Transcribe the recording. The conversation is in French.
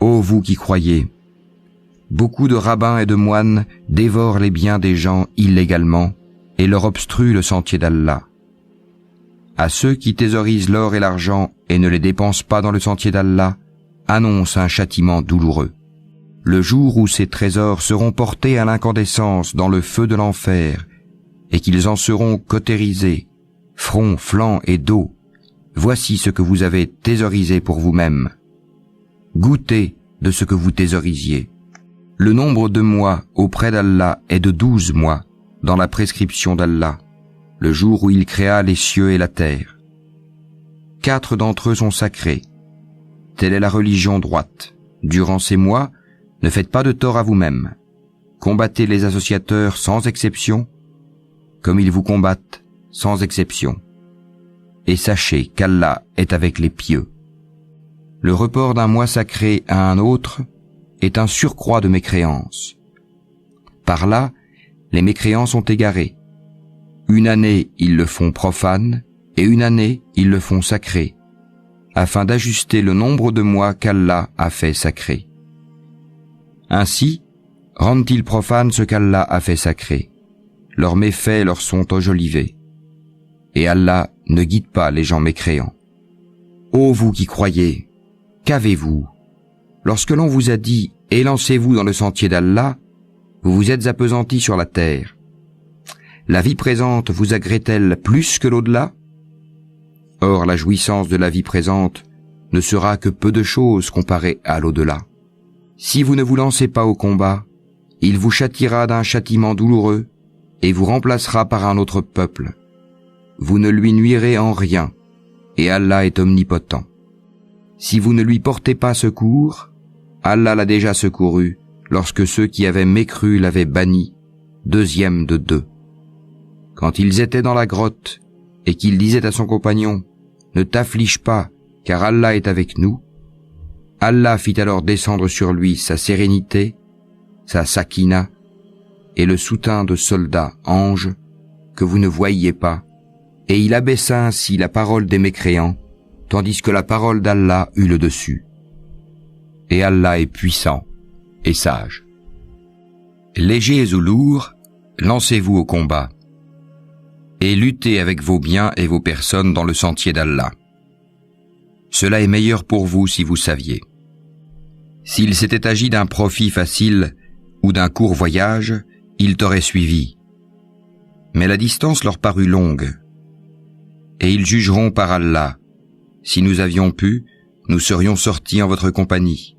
Ô vous qui croyez, beaucoup de rabbins et de moines dévorent les biens des gens illégalement et leur obstruent le sentier d'Allah. À ceux qui thésaurisent l'or et l'argent et ne les dépensent pas dans le sentier d'Allah, annonce un châtiment douloureux. Le jour où ces trésors seront portés à l'incandescence dans le feu de l'enfer et qu'ils en seront cautérisés, front, flanc et dos, voici ce que vous avez thésaurisé pour vous-même. Goûtez de ce que vous thésaurisiez. Le nombre de mois auprès d'Allah est de 12 mois dans la prescription d'Allah, le jour où il créa les cieux et la terre. 4 d'entre eux sont sacrés. Telle est la religion droite. Durant ces mois, ne faites pas de tort à vous-même. Combattez les associateurs sans exception, comme ils vous combattent sans exception. Et sachez qu'Allah est avec les pieux. Le report d'un mois sacré à un autre est un surcroît de mécréance. Par là, les mécréants sont égarés. Une année, ils le font profane, et une année, ils le font sacré, afin d'ajuster le nombre de mois qu'Allah a fait sacré. Ainsi, rendent-ils profane ce qu'Allah a fait sacré. Leurs méfaits leur sont enjolivés. Et Allah ne guide pas les gens mécréants. Ô vous qui croyez, qu'avez-vous? Lorsque l'on vous a dit « Élancez-vous dans le sentier d'Allah », vous vous êtes appesantis sur la terre. La vie présente vous agrée-t-elle plus que l'au-delà? Or, la jouissance de la vie présente ne sera que peu de choses comparée à l'au-delà. Si vous ne vous lancez pas au combat, il vous châtiera d'un châtiment douloureux et vous remplacera par un autre peuple. Vous ne lui nuirez en rien, et Allah est omnipotent. Si vous ne lui portez pas secours, Allah l'a déjà secouru lorsque ceux qui avaient mécru l'avaient banni, 2e de 2. Quand ils étaient dans la grotte et qu'il disait à son compagnon « Ne t'afflige pas, car Allah est avec nous », Allah fit alors descendre sur lui sa sérénité, sa sakina et le soutien de soldats anges que vous ne voyiez pas, et il abaissa ainsi la parole des mécréants, tandis que la parole d'Allah eut le dessus. Et Allah est puissant et sage. Légers ou lourds, lancez-vous au combat, et luttez avec vos biens et vos personnes dans le sentier d'Allah. Cela est meilleur pour vous si vous saviez. S'il s'était agi d'un profit facile ou d'un court voyage, ils t'auraient suivi. Mais la distance leur parut longue, et ils jugeront par Allah. Si nous avions pu, nous serions sortis en votre compagnie.